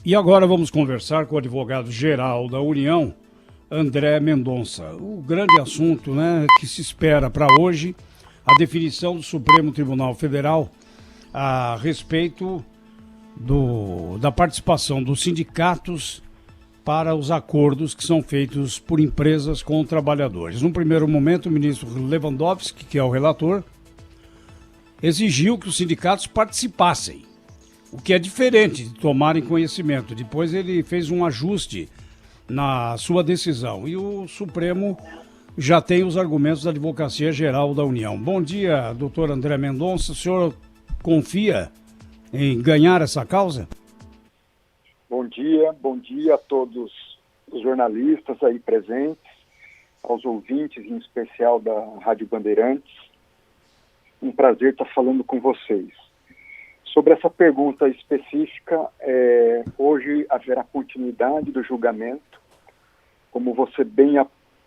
E agora vamos conversar com o advogado-geral da União, André Mendonça. O grande assunto, né, que se espera para hoje, a definição do Supremo Tribunal Federal a respeito da participação dos sindicatos para os acordos que são feitos por empresas com trabalhadores. Num primeiro momento, o ministro Lewandowski, que é o relator, exigiu que os sindicatos participassem, o que é diferente de tomarem conhecimento. Depois ele fez um ajuste na sua decisão e o Supremo já tem os argumentos da Advocacia Geral da União. Bom dia, doutor André Mendonça. O senhor confia em ganhar essa causa? Bom dia a todos os jornalistas aí presentes, aos ouvintes, em especial da Rádio Bandeirantes. Um prazer estar falando com vocês. Sobre essa pergunta específica, hoje haverá continuidade do julgamento. Como você bem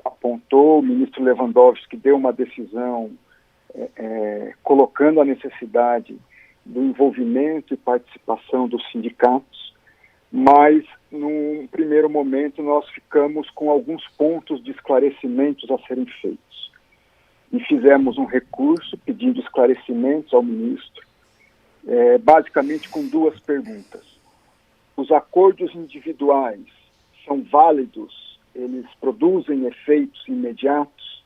apontou, o ministro Lewandowski deu uma decisão colocando a necessidade do envolvimento e participação dos sindicatos, mas, num primeiro momento, nós ficamos com alguns pontos de esclarecimentos a serem feitos. E fizemos um recurso pedindo esclarecimentos ao ministro, basicamente com duas perguntas. Os acordos individuais são válidos? Eles produzem efeitos imediatos?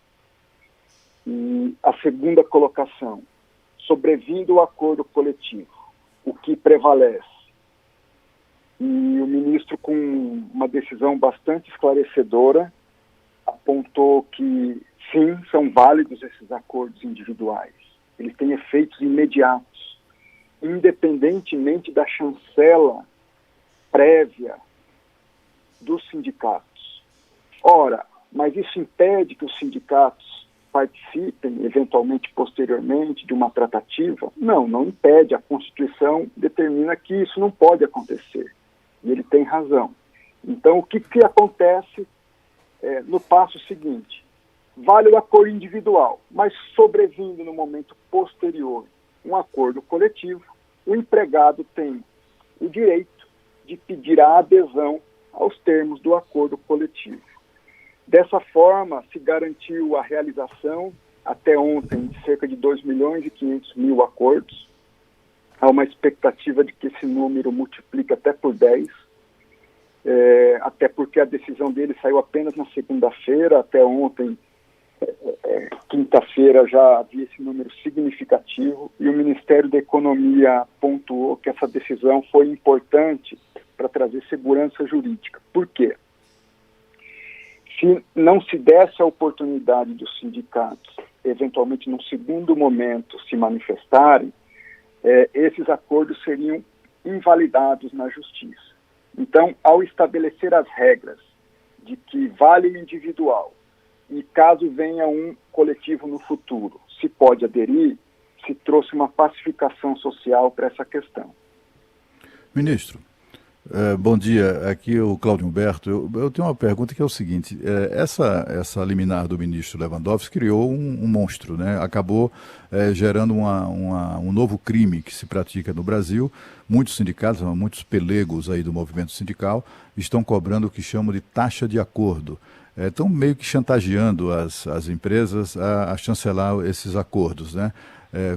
E a segunda colocação, sobrevindo o acordo coletivo, o que prevalece? E o ministro, com uma decisão bastante esclarecedora, apontou que, sim, são válidos esses acordos individuais. Eles têm efeitos imediatos, independentemente da chancela prévia dos sindicatos. Ora, mas isso impede que os sindicatos participem, eventualmente, posteriormente, de uma tratativa? Não, não impede. A Constituição determina que isso não pode acontecer. E ele tem razão. Então, o que acontece no passo seguinte? Vale o acordo individual, mas sobrevindo no momento posterior um acordo coletivo, o empregado tem o direito de pedir a adesão aos termos do acordo coletivo. Dessa forma, se garantiu a realização, até ontem, de cerca de 2.500.000 acordos. Há uma expectativa de que esse número multiplique até por 10, até porque a decisão dele saiu apenas na segunda-feira. Até ontem, quinta-feira, já havia esse número significativo, e o Ministério da Economia pontuou que essa decisão foi importante para trazer segurança jurídica. Por quê? Se não se desse a oportunidade dos sindicatos, eventualmente num segundo momento, se manifestarem, esses acordos seriam invalidados na justiça. Então, ao estabelecer as regras de que vale o individual e caso venha um coletivo no futuro, se pode aderir, se trouxe uma pacificação social para essa questão. Ministro, bom dia, aqui é o Cláudio Humberto. Eu tenho uma pergunta que é o seguinte: essa liminar do ministro Lewandowski criou um monstro, né? Acabou gerando um novo crime que se pratica no Brasil. Muitos sindicatos, muitos pelegos aí do movimento sindical estão cobrando o que chamam de taxa de acordo. Estão meio que chantageando as empresas a chancelar esses acordos, né?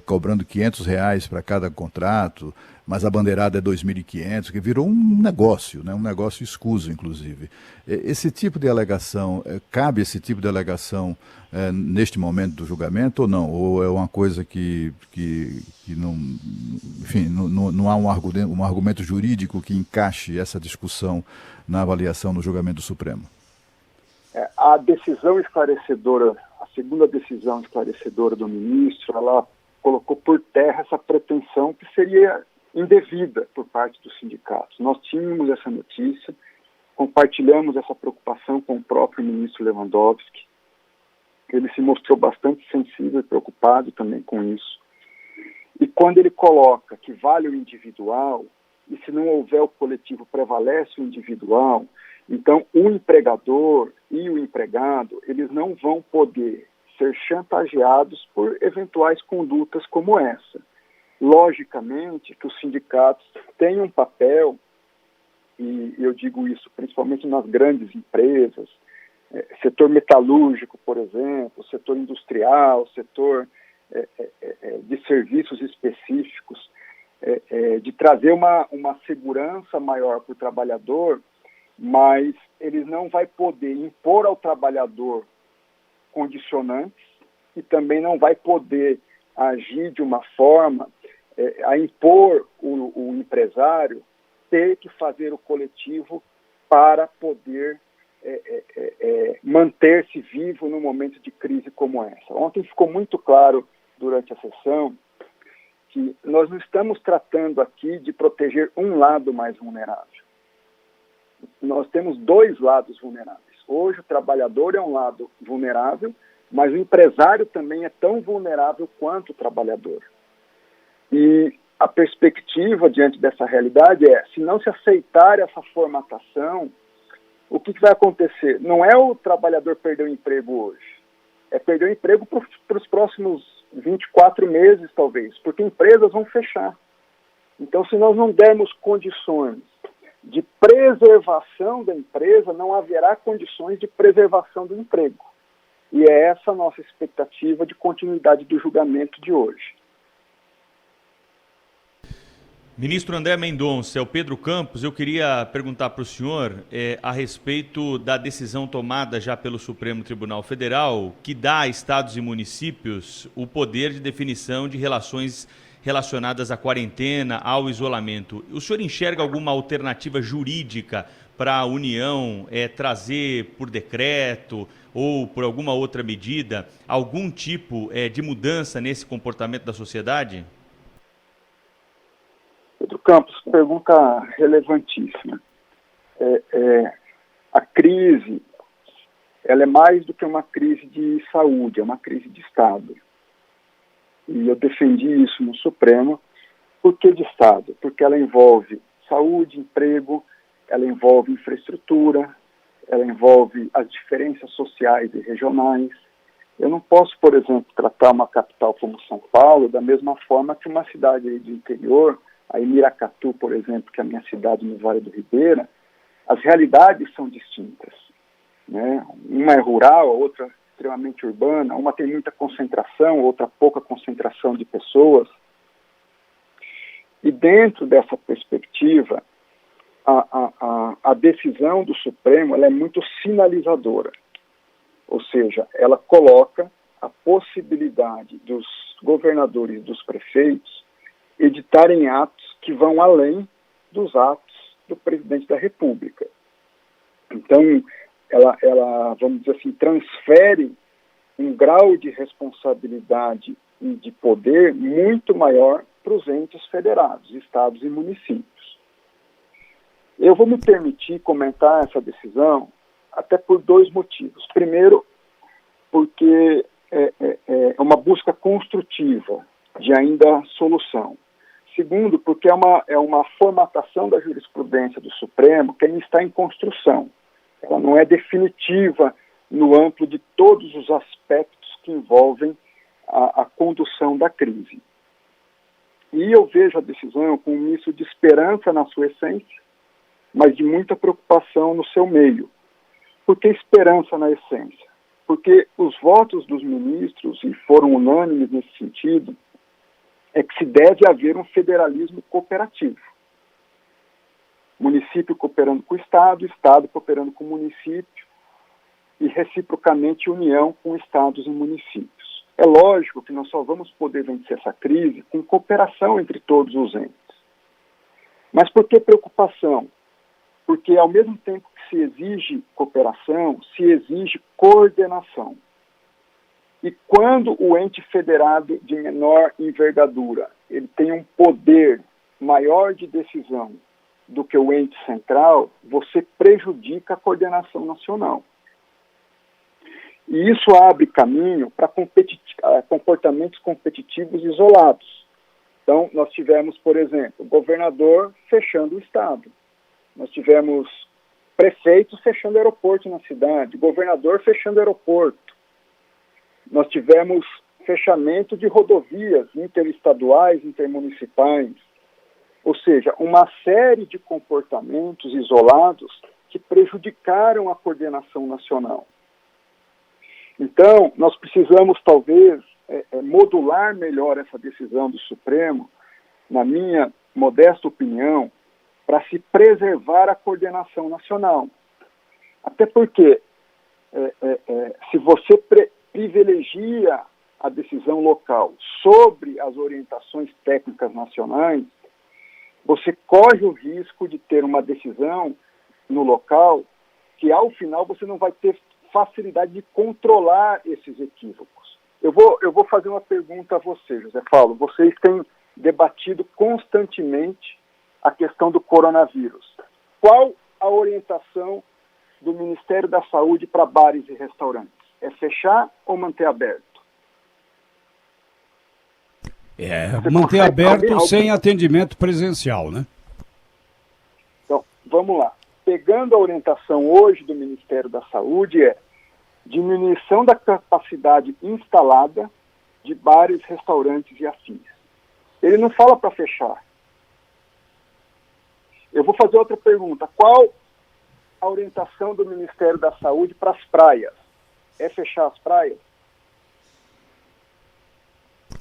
Cobrando R$ 500 para cada contrato, mas a bandeirada é 2.500, que virou um negócio, né? Um negócio escuso, inclusive. Esse tipo de alegação, cabe esse tipo de alegação neste momento do julgamento ou não? Ou é uma coisa que não, enfim, não há um argumento jurídico que encaixe essa discussão na avaliação no julgamento do Supremo? A decisão esclarecedora, a segunda decisão esclarecedora do ministro, ela colocou por terra essa pretensão que seria indevida por parte dos sindicatos. Nós tínhamos essa notícia, compartilhamos essa preocupação com o próprio ministro Lewandowski. Ele se mostrou bastante sensível e preocupado também com isso. E quando ele coloca que vale o individual, e se não houver o coletivo, prevalece o individual, então o empregador e o empregado, eles não vão poder ser chantageados por eventuais condutas como essa. Logicamente que os sindicatos têm um papel e eu digo isso principalmente nas grandes empresas, setor metalúrgico, por exemplo, setor industrial, setor de serviços específicos, de trazer uma segurança maior para o trabalhador, mas eles não vai poder impor ao trabalhador condicionantes e também não vai poder agir de uma forma a impor o empresário ter que fazer o coletivo para poder manter-se vivo num momento de crise como essa. Ontem ficou muito claro durante a sessão que nós não estamos tratando aqui de proteger um lado mais vulnerável. Nós temos dois lados vulneráveis. Hoje o trabalhador é um lado vulnerável, mas o empresário também é tão vulnerável quanto o trabalhador. E a perspectiva diante dessa realidade se não se aceitar essa formatação, o que vai acontecer? Não é o trabalhador perder o emprego hoje, é perder o emprego para os próximos 24 meses, talvez, porque empresas vão fechar. Então, se nós não dermos condições de preservação da empresa, não haverá condições de preservação do emprego. E é essa a nossa expectativa de continuidade do julgamento de hoje. Ministro André Mendonça, é o Pedro Campos. Eu queria perguntar para o senhor a respeito da decisão tomada já pelo Supremo Tribunal Federal, que dá a estados e municípios o poder de definição de relações relacionadas à quarentena, ao isolamento. O senhor enxerga alguma alternativa jurídica para a União trazer por decreto ou por alguma outra medida algum tipo de mudança nesse comportamento da sociedade? Pedro Campos, pergunta relevantíssima. A crise, ela é mais do que uma crise de saúde, é uma crise de Estado. E eu defendi isso no Supremo. Por que de Estado? Porque ela envolve saúde, emprego, ela envolve infraestrutura, ela envolve as diferenças sociais e regionais. Eu não posso, por exemplo, tratar uma capital como São Paulo da mesma forma que uma cidade do interior, a Miracatu, por exemplo, que é a minha cidade no Vale do Ribeira. As realidades são distintas, né? Uma é rural, a outra extremamente urbana, uma tem muita concentração, outra pouca concentração de pessoas. E dentro dessa perspectiva, a decisão do Supremo ela é muito sinalizadora, ou seja, ela coloca a possibilidade dos governadores e dos prefeitos editarem atos que vão além dos atos do presidente da República. Então, ela, vamos dizer assim, transfere um grau de responsabilidade e de poder muito maior para os entes federados, estados e municípios. Eu vou me permitir comentar essa decisão até por dois motivos. Primeiro, porque é uma busca construtiva de ainda solução. Segundo, porque é uma formatação da jurisprudência do Supremo que ainda está em construção. Ela não é definitiva no amplo de todos os aspectos que envolvem a condução da crise. E eu vejo a decisão com um misto de esperança na sua essência, mas de muita preocupação no seu meio. Por que esperança na essência? Porque os votos dos ministros, e foram unânimes nesse sentido, é que se deve haver um federalismo cooperativo. Município cooperando com o Estado cooperando com o município e, reciprocamente, união com estados e municípios. É lógico que nós só vamos poder vencer essa crise com cooperação entre todos os entes. Mas por que preocupação? Porque, ao mesmo tempo que se exige cooperação, se exige coordenação. E quando o ente federado de menor envergadura ele tem um poder maior de decisão do que o ente central, você prejudica a coordenação nacional. E isso abre caminho para comportamentos competitivos isolados. Então, nós tivemos, por exemplo, o governador fechando o estado. Nós tivemos prefeitos fechando aeroporto na cidade, governador fechando aeroporto. Nós tivemos fechamento de rodovias interestaduais, intermunicipais. Ou seja, uma série de comportamentos isolados que prejudicaram a coordenação nacional. Então, nós precisamos, talvez, modular melhor essa decisão do Supremo, na minha modesta opinião, para se preservar a coordenação nacional. Até porque, se você privilegia a decisão local sobre as orientações técnicas nacionais, você corre o risco de ter uma decisão no local que, ao final, você não vai ter facilidade de controlar esses equívocos. Eu vou fazer uma pergunta a você, José Paulo. Vocês têm debatido constantemente a questão do coronavírus. Qual a orientação do Ministério da Saúde para bares e restaurantes? É fechar ou manter aberto? Manter aberto sem atendimento presencial, né? Então, vamos lá. Pegando a orientação hoje do Ministério da Saúde, diminuição da capacidade instalada de bares, restaurantes e afins. Ele não fala para fechar. Eu vou fazer outra pergunta. Qual a orientação do Ministério da Saúde para as praias? É fechar as praias?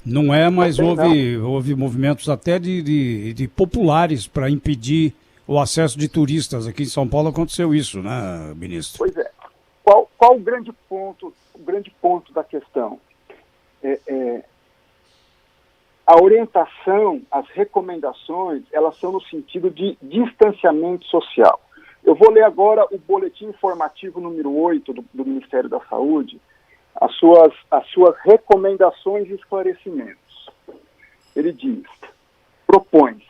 Não é, mas houve movimentos até de populares para impedir o acesso de turistas. Aqui em São Paulo aconteceu isso, né, ministro? Pois é. Qual o grande ponto da questão? A orientação, as recomendações, elas são no sentido de distanciamento social. Eu vou ler agora o boletim informativo número 8 do Ministério da Saúde, as suas recomendações e esclarecimentos. Ele diz: propõe-se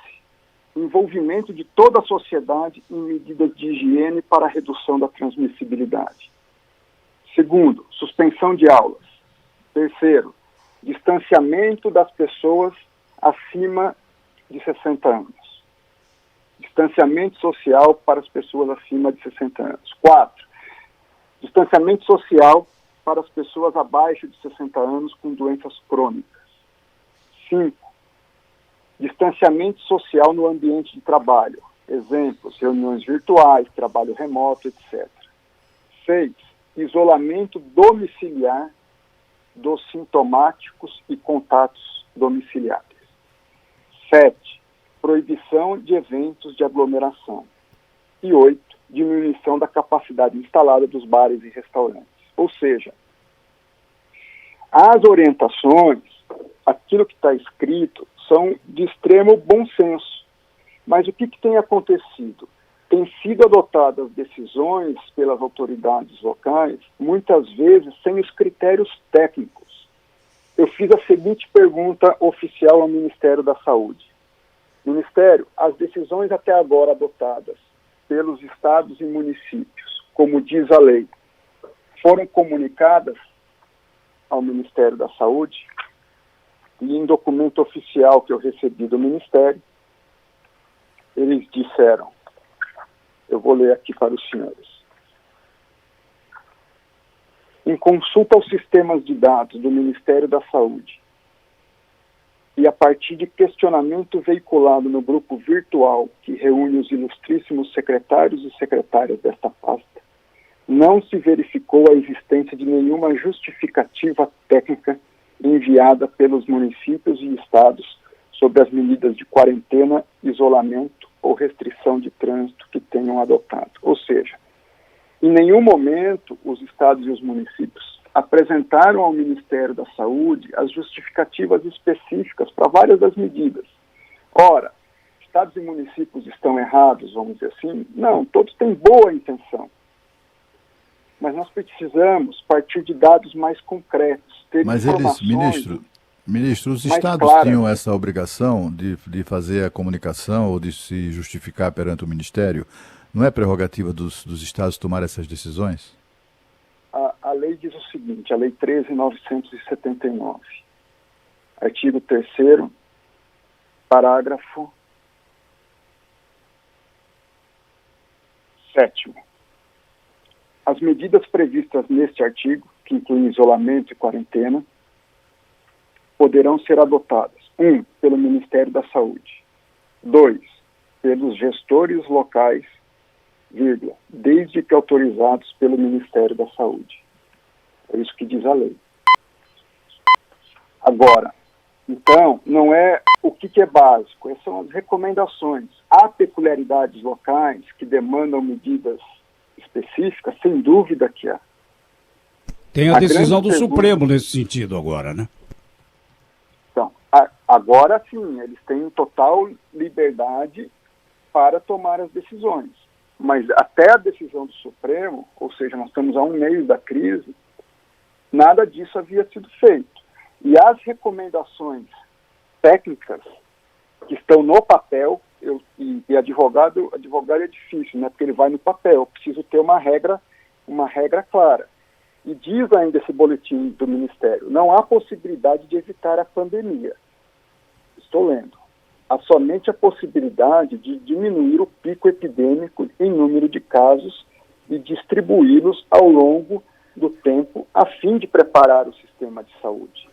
envolvimento de toda a sociedade em medidas de higiene para a redução da transmissibilidade. Segundo, suspensão de aulas. Terceiro, distanciamento das pessoas acima de 60 anos. Distanciamento social para as pessoas acima de 60 anos. 4. Distanciamento social para as pessoas abaixo de 60 anos com doenças crônicas. 5. Distanciamento social no ambiente de trabalho. Exemplos, reuniões virtuais, trabalho remoto, etc. 6. Isolamento domiciliar dos sintomáticos e contatos domiciliares. 7. Proibição de eventos de aglomeração. E 8. Diminuição da capacidade instalada dos bares e restaurantes. Ou seja, as orientações, aquilo que está escrito, são de extremo bom senso. Mas o que tem acontecido? Tem sido adotadas decisões pelas autoridades locais, muitas vezes sem os critérios técnicos. Eu fiz a seguinte pergunta oficial ao Ministério da Saúde. Ministério, as decisões até agora adotadas pelos estados e municípios, como diz a lei, foram comunicadas ao Ministério da Saúde? E em documento oficial que eu recebi do Ministério, eles disseram, eu vou ler aqui para os senhores. Em consulta aos sistemas de dados do Ministério da Saúde e a partir de questionamento veiculado no grupo virtual que reúne os ilustríssimos secretários e secretárias desta pasta, não se verificou a existência de nenhuma justificativa técnica enviada pelos municípios e estados sobre as medidas de quarentena, isolamento ou restrição de trânsito que tenham adotado. Ou seja, em nenhum momento os estados e os municípios apresentaram ao Ministério da Saúde as justificativas específicas para várias das medidas. Ora, estados e municípios estão errados, vamos dizer assim? Não, todos têm boa intenção. Mas nós precisamos partir de dados mais concretos. Mas eles, ministro, os estados tinham essa obrigação de fazer a comunicação ou de se justificar perante o Ministério? Não é prerrogativa dos estados tomar essas decisões? A lei diz o seguinte, a Lei 13.979, artigo 3º, parágrafo 7º. As medidas previstas neste artigo, que incluem isolamento e quarentena, poderão ser adotadas, 1, pelo Ministério da Saúde, 2. Pelos gestores locais, vírgula, desde que autorizados pelo Ministério da Saúde. É isso que diz a lei. Agora, então, não é o que é básico, essas são as recomendações. Há peculiaridades locais que demandam medidas específicas, sem dúvida que há. Tem a decisão do Supremo nesse sentido agora, né? Então, agora sim, eles têm total liberdade para tomar as decisões. Mas até a decisão do Supremo, ou seja, nós estamos a um mês da crise, nada disso havia sido feito. E as recomendações técnicas que estão no papel, e advogado é difícil, né? Porque ele vai no papel, eu preciso ter uma regra clara. E diz ainda esse boletim do Ministério, não há possibilidade de evitar a pandemia. Estou lendo. Há somente a possibilidade de diminuir o pico epidêmico em número de casos e distribuí-los ao longo do tempo, a fim de preparar o sistema de saúde.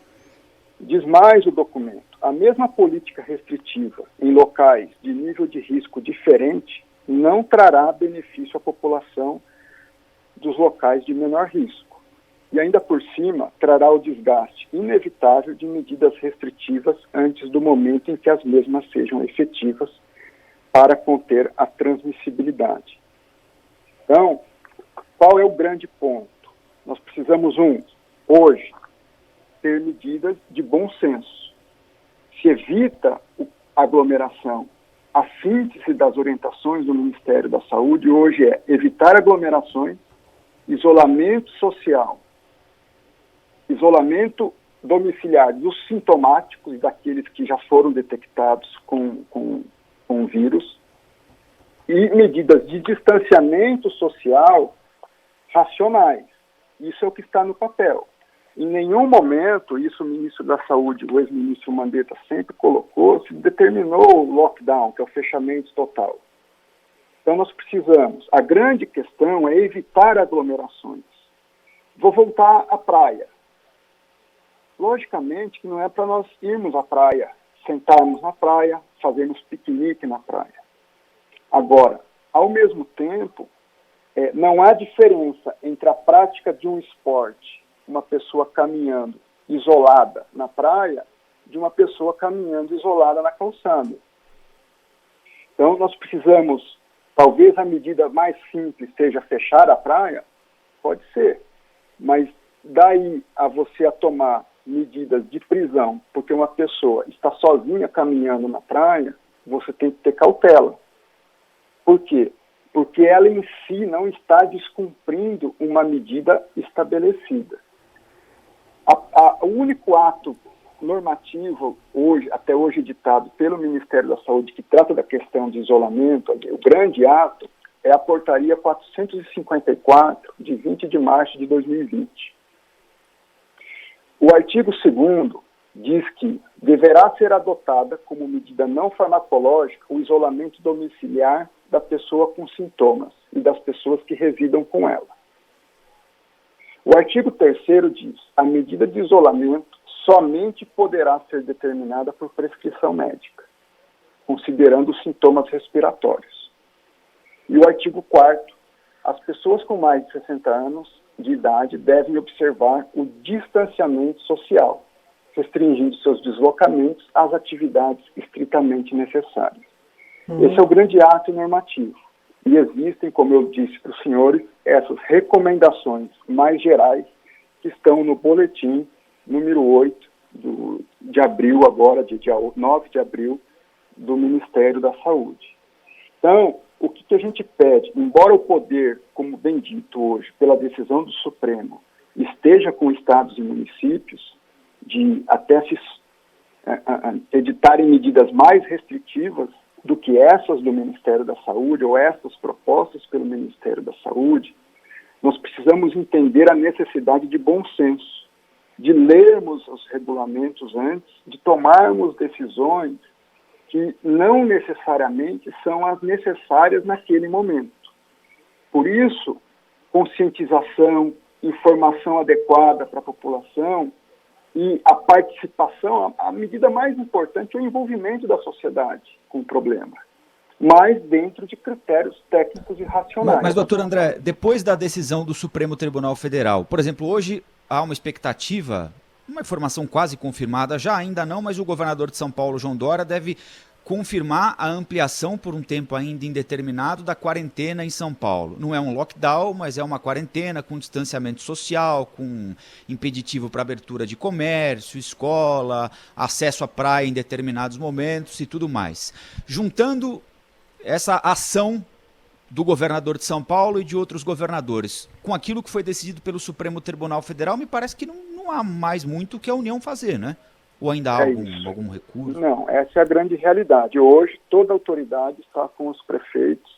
Diz mais o documento, a mesma política restritiva em locais de nível de risco diferente não trará benefício à população dos locais de menor risco. E ainda por cima, trará o desgaste inevitável de medidas restritivas antes do momento em que as mesmas sejam efetivas para conter a transmissibilidade. Então, qual é o grande ponto? Nós precisamos, hoje, ter medidas de bom senso. Se evita a aglomeração, a síntese das orientações do Ministério da Saúde hoje é evitar aglomerações, isolamento social, isolamento domiciliar dos sintomáticos, daqueles que já foram detectados com o vírus, e medidas de distanciamento social racionais. Isso é o que está no papel. Em nenhum momento, isso o ministro da Saúde, o ex-ministro Mandetta, sempre colocou, se determinou o lockdown, que é o fechamento total. Então nós precisamos, a grande questão é evitar aglomerações. Vou voltar à praia. Logicamente que não é para nós irmos à praia, sentarmos na praia, fazermos piquenique na praia. Agora, ao mesmo tempo, não há diferença entre a prática de um esporte, uma pessoa caminhando isolada na praia, de uma pessoa caminhando isolada na calçada. Então, nós precisamos, talvez a medida mais simples seja fechar a praia, pode ser, mas daí a você a tomar medidas de prisão, porque uma pessoa está sozinha caminhando na praia, você tem que ter cautela. Por quê? Porque ela em si não está descumprindo uma medida estabelecida. O único ato normativo, até hoje editado pelo Ministério da Saúde, que trata da questão de isolamento, o grande ato, é a Portaria 454, de 20 de março de 2020. O artigo 2º diz que deverá ser adotada como medida não farmacológica o isolamento domiciliar da pessoa com sintomas e das pessoas que residam com ela. O artigo 3º diz: a medida de isolamento somente poderá ser determinada por prescrição médica, considerando os sintomas respiratórios. E o artigo 4º, as pessoas com mais de 60 anos de idade devem observar o distanciamento social, restringindo seus deslocamentos às atividades estritamente necessárias. Esse é o grande ato normativo. E existem, como eu disse para os senhores, essas recomendações mais gerais que estão no boletim número 8 de abril, agora, de dia 9 de abril, do Ministério da Saúde. Então, o que a gente pede, embora o poder, como bem dito hoje, pela decisão do Supremo, esteja com estados e municípios, de até se editarem medidas mais restritivas do que essas do Ministério da Saúde, ou essas propostas pelo Ministério da Saúde, nós precisamos entender a necessidade de bom senso, de lermos os regulamentos antes, de tomarmos decisões que não necessariamente são as necessárias naquele momento. Por isso, conscientização, informação adequada para a população e a participação, a medida mais importante é o envolvimento da sociedade. com o problema, mas dentro de critérios técnicos e racionais. Mas, doutor André, depois da decisão do Supremo Tribunal Federal, por exemplo, hoje há uma expectativa, uma informação quase confirmada, já ainda não, mas o governador de São Paulo, João Dória, deve confirmar a ampliação por um tempo ainda indeterminado da quarentena em São Paulo. Não é um lockdown, mas é uma quarentena com distanciamento social, com impeditivo para abertura de comércio, escola, acesso à praia em determinados momentos e tudo mais. Juntando essa ação do governador de São Paulo e de outros governadores com aquilo que foi decidido pelo Supremo Tribunal Federal, me parece que não há mais muito o que a União fazer, né? Ou ainda há algum recurso? Não, essa é a grande realidade. Hoje, toda a autoridade está com os prefeitos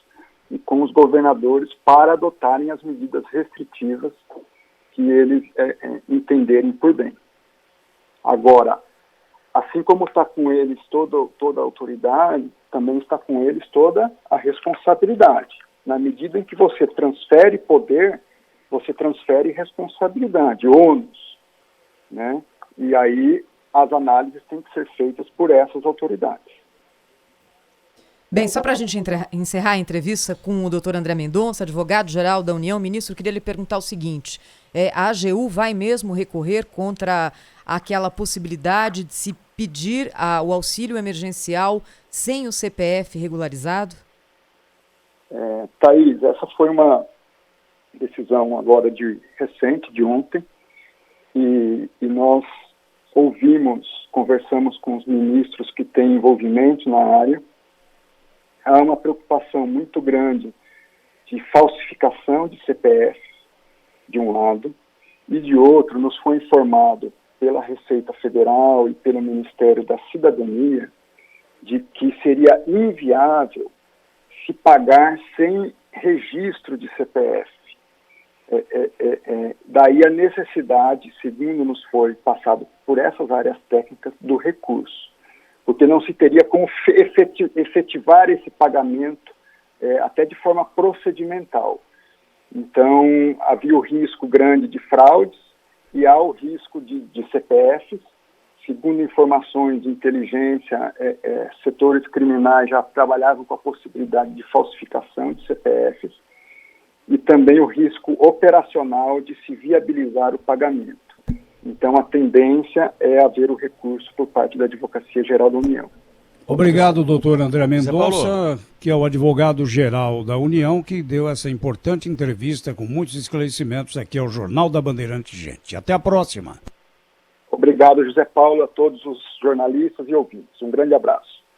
e com os governadores para adotarem as medidas restritivas que eles entenderem por bem. Agora, assim como está com eles toda a autoridade, também está com eles toda a responsabilidade. Na medida em que você transfere poder, você transfere responsabilidade, ônus, né? E aí as análises têm que ser feitas por essas autoridades. Bem, só para a gente encerrar a entrevista com o doutor André Mendonça, advogado-geral da União, ministro, queria lhe perguntar o seguinte, a AGU vai mesmo recorrer contra aquela possibilidade de se pedir o auxílio emergencial sem o CPF regularizado? Thaís, essa foi uma decisão agora recente, de ontem, e nós conversamos com os ministros que têm envolvimento na área. Há uma preocupação muito grande de falsificação de CPF, de um lado, e de outro, nos foi informado pela Receita Federal e pelo Ministério da Cidadania de que seria inviável se pagar sem registro de CPF. Daí a necessidade, segundo nos foi passado por essas áreas técnicas, do recurso, porque não se teria como efetivar esse pagamento até de forma procedimental. Então, havia o risco grande de fraudes e há o risco de CPFs. Segundo informações de inteligência, setores criminais já trabalhavam com a possibilidade de falsificação de CPFs, e também o risco operacional de se viabilizar o pagamento. Então, a tendência é haver o recurso por parte da Advocacia Geral da União. Obrigado, doutor André Mendonça, que é o advogado-geral da União, que deu essa importante entrevista com muitos esclarecimentos aqui ao Jornal da Bandeirante Gente. Até a próxima. Obrigado, José Paulo, a todos os jornalistas e ouvintes. Um grande abraço.